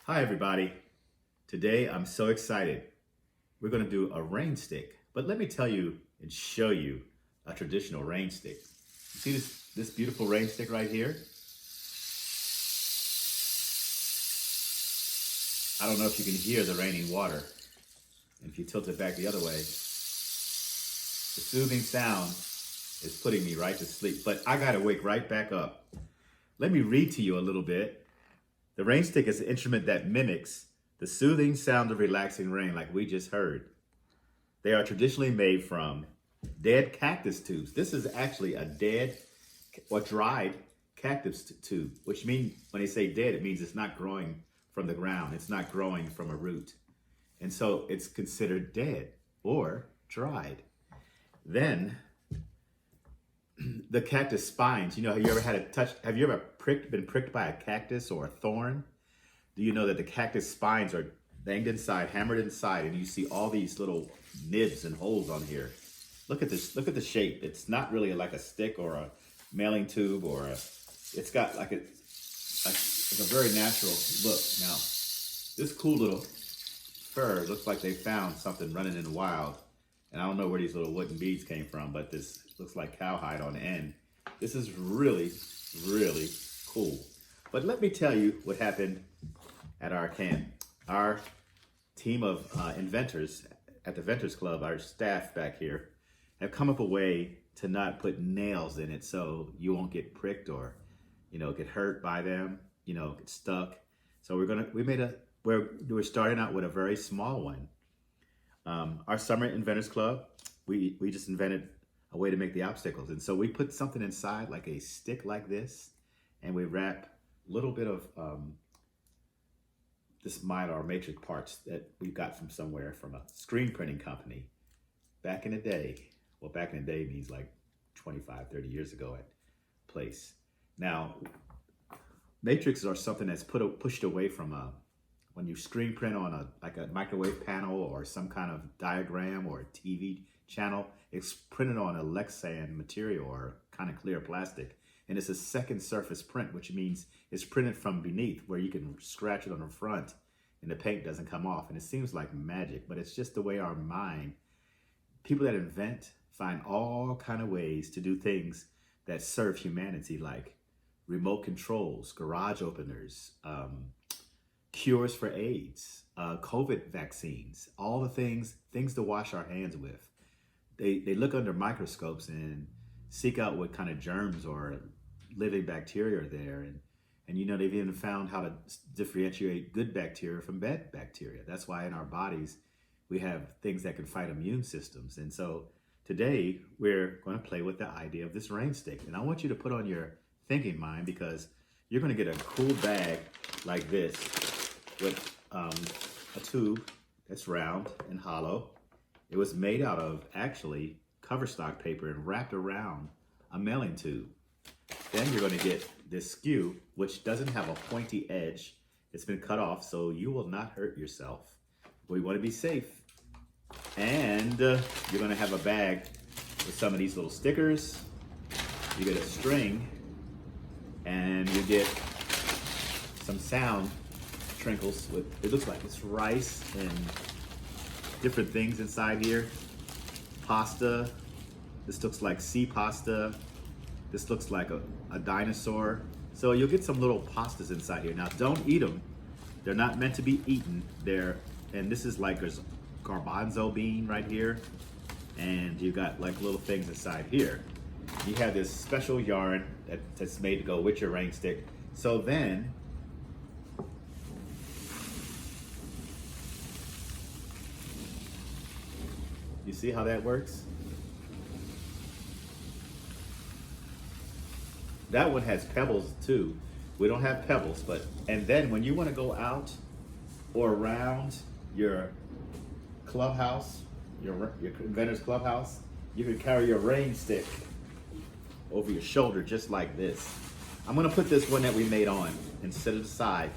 Hi everybody. Today I'm so excited. We're going to do a rain stick, but let me tell you and show you a traditional rain stick. You see this beautiful rain stick right here? I don't know if you can hear the raining water. And if you tilt it back the other way, the soothing sound is putting me right to sleep, but I got to wake right back up. Let me read to you a little bit. The rain stick is an instrument that mimics the soothing sound of relaxing rain like we just heard. They are traditionally made from dead cactus tubes. This is actually a dead or dried cactus tube, which means when they say dead, it means it's not growing from the ground. It's not growing from a root. And so it's considered dead or dried. Then the cactus spines, have you ever been pricked by a cactus or a thorn? Do you know that the cactus spines are banged inside, hammered inside, and you see all these little nibs and holes on here? Look at this, look at the shape. It's not really like a stick or a mailing tube it's got like a very natural look. Now, this cool little fur looks like they found something running in the wild. And I don't know where these little wooden beads came from, but this looks like cowhide on the end. This is really, really cool. But let me tell you what happened at our camp. Our team of inventors at the Inventors Club, our staff back here, have come up a way to not put nails in it so you won't get pricked or, get hurt by them, get stuck. So we're starting out with a very small one. Our Summer Inventors Club, we just invented a way to make the obstacles. And so we put something inside like a stick like this, and we wrap a little bit of this Mylar matrix parts that we got from somewhere from a screen printing company back in the day. Well, back in the day means like 25, 30 years ago at place. Now, matrices are something that's pushed away from when you screen print on a microwave panel or some kind of diagram or a TV channel, it's printed on a Lexan material or kind of clear plastic. And it's a second surface print, which means it's printed from beneath where you can scratch it on the front and the paint doesn't come off. And it seems like magic, but it's just the way our mind, people that invent find all kind of ways to do things that serve humanity, like remote controls, garage openers, cures for AIDS, COVID vaccines, all the things to wash our hands with. They look under microscopes and seek out what kind of germs or living bacteria are there. And they've even found how to differentiate good bacteria from bad bacteria. That's why in our bodies, we have things that can fight immune systems. And so today we're going to play with the idea of this rain stick. And I want you to put on your thinking mind, because you're going to get a cool bag like this with a tube that's round and hollow. It was made out of actually cover stock paper and wrapped around a mailing tube. Then you're going to get this skew, which doesn't have a pointy edge. It's been cut off so you will not hurt yourself. We want to be safe. And you're going to have a bag with some of these little stickers. You get a string, and you get some sound trinkles with, it looks like it's rice and different things inside here. Pasta. This looks like sea pasta. This looks like a dinosaur. So you'll get some little pastas inside here. Now, don't eat them. They're not meant to be eaten. And this is like there's garbanzo bean right here. And you got like little things inside here. You have this special yarn that's made to go with your rain stick. So then, you see how that works? That one has pebbles too. We don't have pebbles, and then when you want to go out or around your clubhouse, your inventor's clubhouse, you can carry your rain stick over your shoulder just like this. I'm gonna put this one that we made on and set it aside,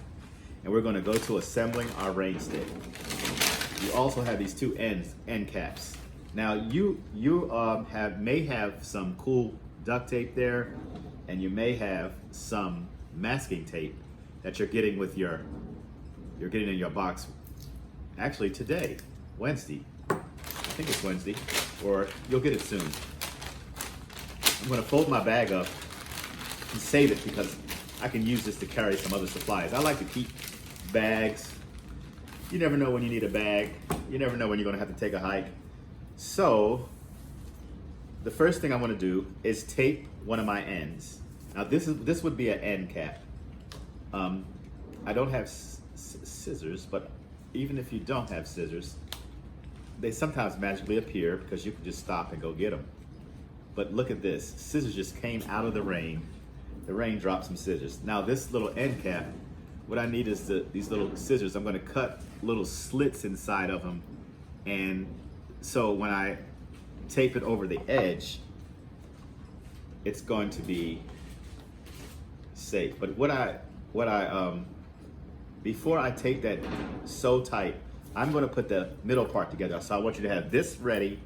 and we're gonna go to assembling our rain stick. You also have these two end caps. Now you may have some cool duct tape there, and you may have some masking tape that you're getting with your You're getting in your box actually today, Wednesday. I think it's Wednesday, or you'll get it soon. I'm going to fold my bag up and save it because I can use this to carry some other supplies. I like to keep bags. You never know when you need a bag. You never know when you're going to have to take a hike. So the first thing I want to do is tape one of my ends. Now this would be an end cap. I don't have scissors, but even if you don't have scissors, they sometimes magically appear because you can just stop and go get them. But look at this, scissors just came out of the rain. The rain dropped some scissors. Now this little end cap, what I need is these little scissors. I'm gonna cut little slits inside of them. And so when I tape it over the edge, it's going to be safe. But before I tape that so tight, I'm gonna put the middle part together. So I want you to have this ready.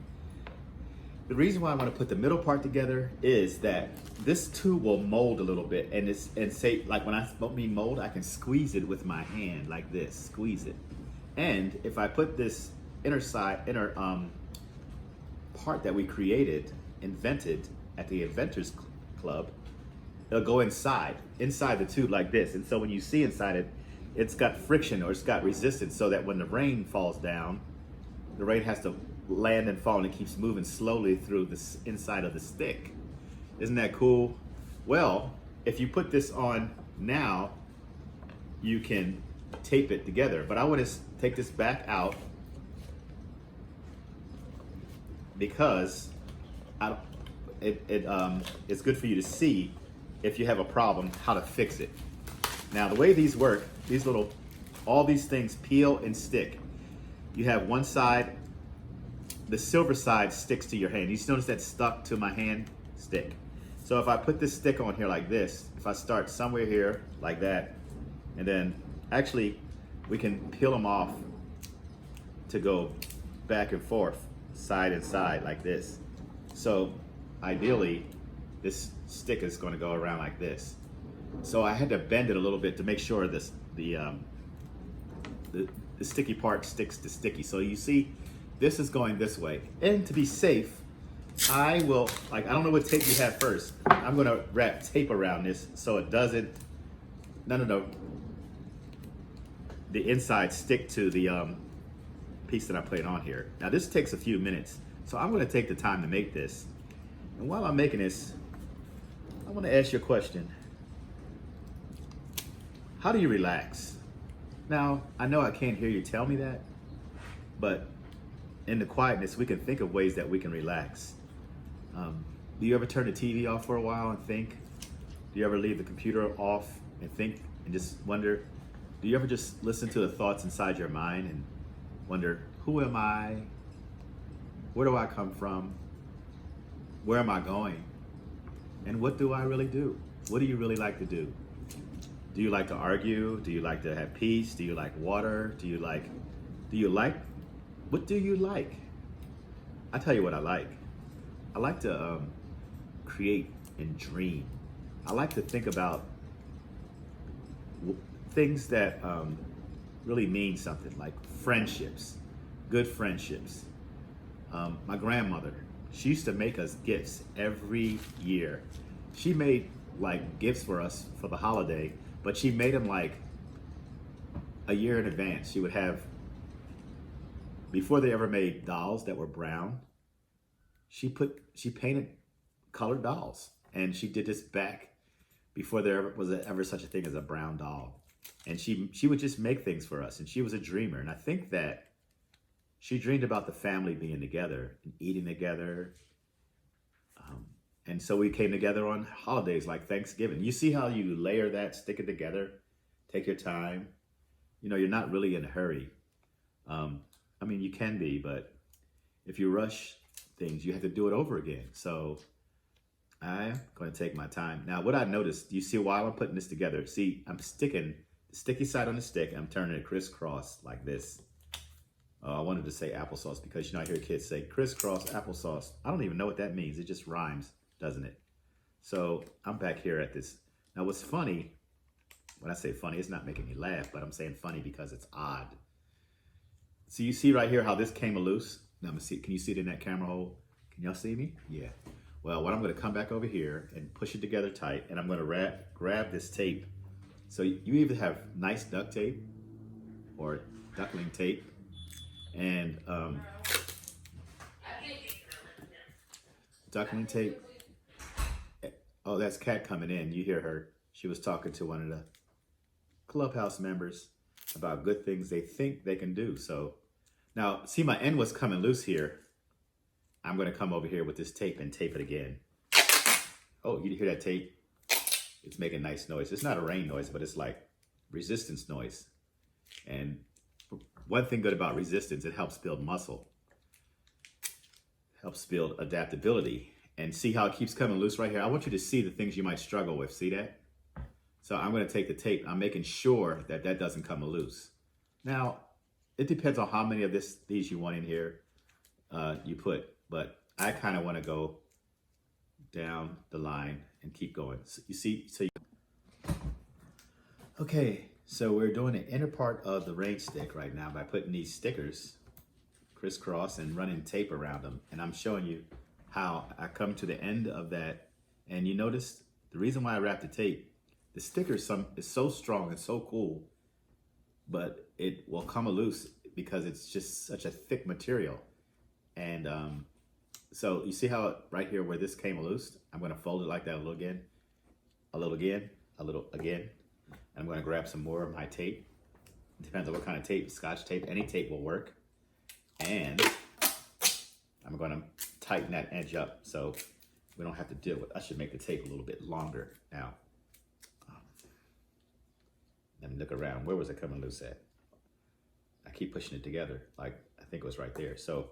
The reason why I want to put the middle part together is that this too will mold a little bit, and say, like when I mean mold, I can squeeze it with my hand like this, squeeze it. And if I put this inner part that we invented at the Inventors Club, it'll go inside the tube like this. And so when you see inside it, it's got friction or it's got resistance, so that when the rain falls down, the rain has to land and fall, and it keeps moving slowly through the inside of the stick. Isn't that cool? Well, if you put this on now, you can tape it together. But I want to take this back out because it's good for you to see if you have a problem, how to fix it. Now, the way these work, all these things peel and stick. You have one side, the silver side sticks to your hand. You notice that stuck to my hand stick. So if I put this stick on here like this, if I start somewhere here like that, and then actually we can peel them off to go back and forth, side and side like this. So ideally, this stick is going to go around like this. So I had to bend it a little bit to make sure the sticky part sticks to sticky. So you see, this is going this way. And to be safe, I don't know what tape you have first. I'm gonna wrap tape around this so it doesn't, the inside stick to the piece that I put on here. Now this takes a few minutes, so I'm gonna take the time to make this. And while I'm making this, I wanna ask you a question. How do you relax? Now, I know I can't hear you tell me that, but in the quietness, we can think of ways that we can relax. Do you ever turn the TV off for a while and think? Do you ever leave the computer off and think and just wonder? Do you ever just listen to the thoughts inside your mind and wonder, who am I? Where do I come from? Where am I going? And what do I really do? What do you really like to do? Do you like to argue? Do you like to have peace? Do you like water? What do you like? I tell you what I like. I like to create and dream. I like to think about things that really mean something, like friendships, good friendships. My grandmother, she used to make us gifts every year. She made like gifts for us for the holiday, but she made them like a year in advance. She would have, before they ever made dolls that were brown, she painted colored dolls. And she did this back before there was ever such a thing as a brown doll. And she would just make things for us. And she was a dreamer. And I think that she dreamed about the family being together and eating together. And so we came together on holidays like Thanksgiving. You see how you layer that, stick it together, take your time. You know, you're not really in a hurry. I mean, you can be, but if you rush things, you have to do it over again. So I'm going to take my time. Now, what I noticed, you see while I'm putting this together, see, I'm sticking the sticky side on the stick, and I'm turning it crisscross like this. I wanted to say applesauce because, you know, I hear kids say crisscross applesauce. I don't even know what that means. It just rhymes, doesn't it? So I'm back here at this. Now, what's funny, when I say funny, it's not making me laugh, but I'm saying funny because it's odd. So you see right here how this came loose? Now, can you see it in that camera hole? Can y'all see me? Yeah. Well, what I'm gonna come back over here and push it together tight, and I'm gonna grab this tape. So you either have nice duct tape or duckling tape, and duckling tape. Oh, that's Kat coming in. You hear her. She was talking to one of the clubhouse members about good things they think they can do. So now, see, my end was coming loose here. I'm going to come over here with this tape and tape it again. Oh, you hear that tape? It's making nice noise. It's not a rain noise, but it's like resistance noise. And one thing good about resistance, it helps build muscle, helps build adaptability. And see how it keeps coming loose right here? I want you to see the things you might struggle with. See that? So I'm going to take the tape. I'm making sure that that doesn't come loose. Now, it depends on how many of these you want in here you put. But I kind of want to go down the line and keep going. So you see? Okay, so we're doing the inner part of the rain stick right now by putting these stickers crisscross and running tape around them. And I'm showing you how I come to the end of that. And you notice the reason why I wrap the tape, the sticker is so strong and so cool, but it will come loose because it's just such a thick material. And so you see how right here where this came loose, I'm gonna fold it like that a little again, a little again, a little again. I'm gonna grab some more of my tape. It depends on what kind of tape, Scotch tape, any tape will work. And I'm gonna tighten that edge up so we don't have to deal with, I should make the tape a little bit longer now. Let me look around, where was it coming loose at? I keep pushing it together, like I think it was right there. So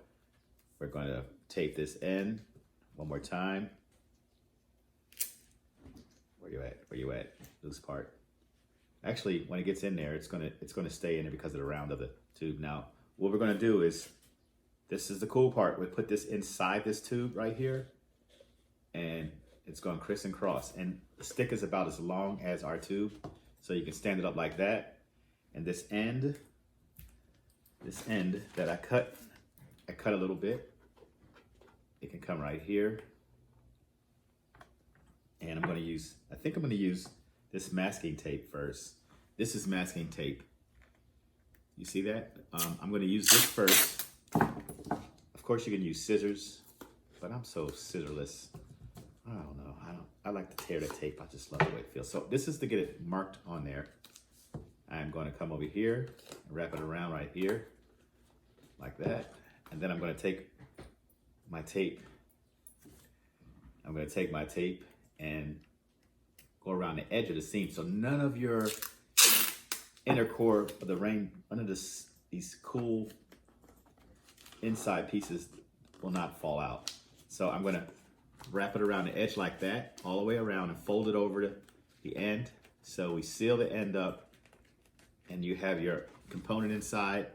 we're gonna tape this end one more time. Where you at, where you at, loose part. Actually, when it gets in there, it's gonna stay in there because of the round of the tube. Now, what we're gonna do is, this is the cool part. We put this inside this tube right here, and it's going criss and cross. And the stick is about as long as our tube, so you can stand it up like that. And this end that I cut a little bit. It can come right here. And I'm gonna use, I think I'm gonna use this masking tape first. This is masking tape. You see that? I'm gonna use this first. Of course you can use scissors, but I'm so scissorless. I don't know, I like to tear the tape. I just love the way it feels. So this is to get it marked on there. I'm gonna come over here and wrap it around right here, like that. And then I'm gonna take my tape. I'm gonna take my tape and go around the edge of the seam. So none of your inner core of the rain, none of these cool inside pieces will not fall out. So I'm gonna wrap it around the edge like that, all the way around, and fold it over to the end. So we seal the end up, and you have your component inside,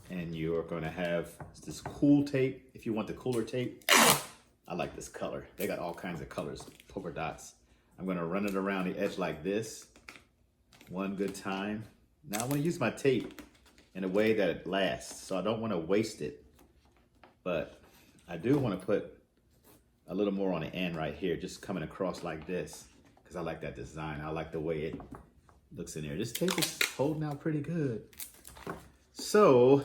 and you're gonna have this cool tape. If you want the cooler tape, I like this color. They got all kinds of colors, polka dots. I'm gonna run it around the edge like this, one good time. Now I wanna use my tape in a way that it lasts, so I don't wanna waste it. But I do wanna put a little more on the end right here, just coming across like this, because I like that design. I like the way it looks in there. This tape is holding out pretty good. So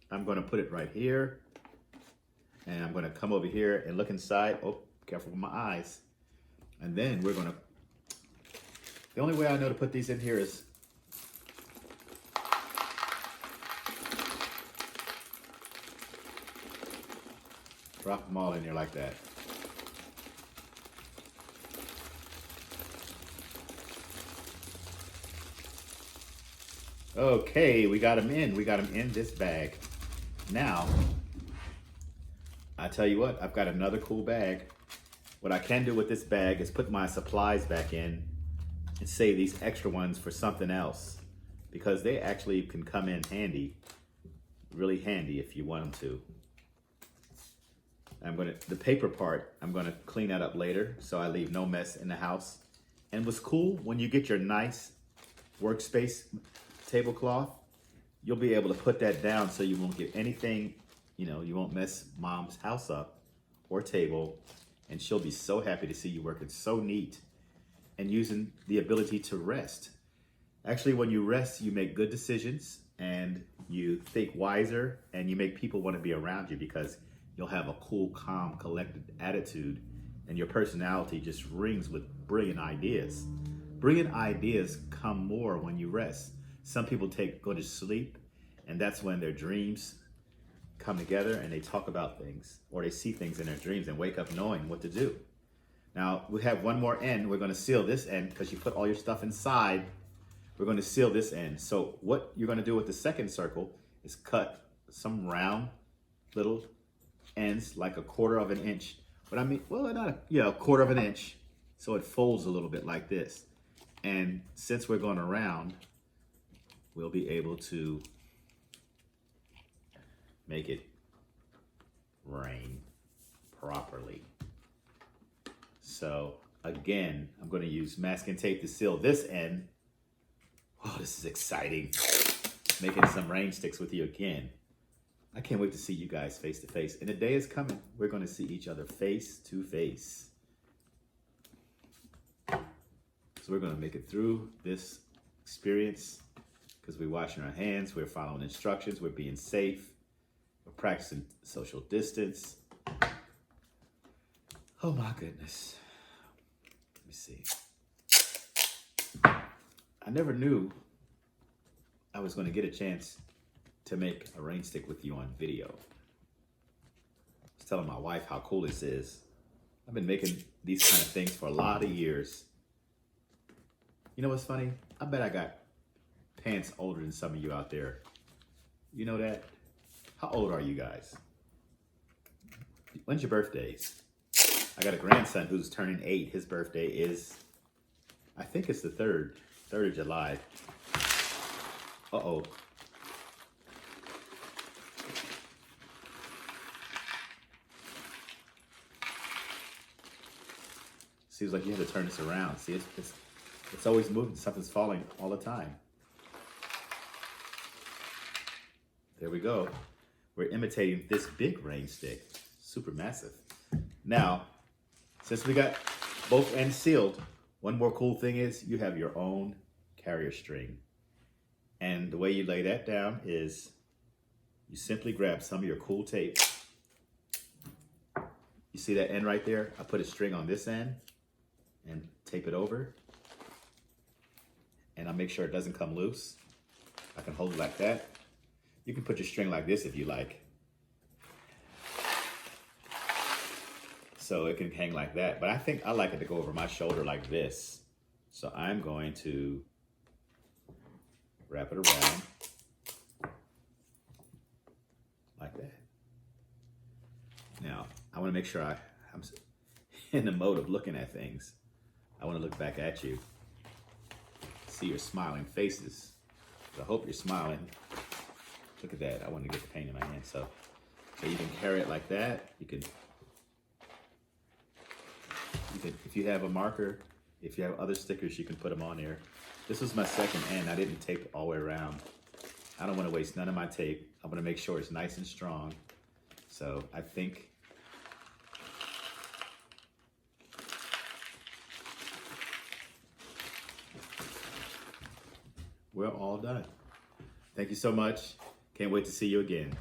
I'm gonna put it right here, and I'm gonna come over here and look inside. Oh, careful with my eyes. And then we're gonna, the only way I know to put these in here is drop them all in there like that. Okay, we got them in. We got them in this bag. Now, I tell you what, I've got another cool bag. What I can do with this bag is put my supplies back in and save these extra ones for something else, because they actually can come in handy, really handy if you want them to. The paper part, I'm gonna clean that up later so I leave no mess in the house. And what's cool, when you get your nice workspace tablecloth, you'll be able to put that down so you won't get anything, you won't mess mom's house up or table, and she'll be so happy to see you working so neat and using the ability to rest. Actually, when you rest, you make good decisions and you think wiser, and you make people want to be around you because you'll have a cool, calm, collected attitude, and your personality just rings with brilliant ideas. Brilliant ideas come more when you rest. Some people go to sleep, and that's when their dreams come together and they talk about things, or they see things in their dreams and wake up knowing what to do. Now, we have one more end. We're going to seal this end because you put all your stuff inside. We're going to seal this end. So what you're going to do with the second circle is cut some round little ends, like 1/4 of an inch. But I mean, well, not a 1/4 of an inch. So it folds a little bit like this. And since we're going around, we'll be able to make it rain properly. So again, I'm going to use masking tape to seal this end. Oh, this is exciting. Making some Rainsticks with you again. I can't wait to see you guys face to face. And the day is coming. We're going to see each other face to face. So we're going to make it through this experience because we're washing our hands, we're following instructions, we're being safe, we're practicing social distance. Oh my goodness. Let me see. I never knew I was going to get a chance to make a Rainstick with you on video. I was telling my wife how cool this is. I've been making these kind of things for a lot of years. You know what's funny? I bet I got pants older than some of you out there. You know that? How old are you guys? When's your birthdays? I got a grandson who's turning 8. His birthday is, I think it's the 3rd of July. Uh-oh. Seems like you have to turn this around. See, it's always moving. Something's falling all the time. There we go. We're imitating this big rain stick. Super massive. Now, since we got both ends sealed, one more cool thing is you have your own carrier string. And the way you lay that down is you simply grab some of your cool tape. You see that end right there? I put a string on this end and tape it over. And I'll make sure it doesn't come loose. I can hold it like that. You can put your string like this if you like. So it can hang like that. But I think I like it to go over my shoulder like this. So I'm going to wrap it around like that. Now, I want to make sure I'm in the mode of looking at things. I want to look back at you. See your smiling faces. So I hope you're smiling. Look at that. I want to get the paint in my hand. So you can carry it like that. You can, if you have a marker, if you have other stickers, you can put them on there. This was my second end. I didn't tape it all the way around. I don't want to waste none of my tape. I'm going to make sure it's nice and strong. So I think we're all done. Thank you so much. Can't wait to see you again.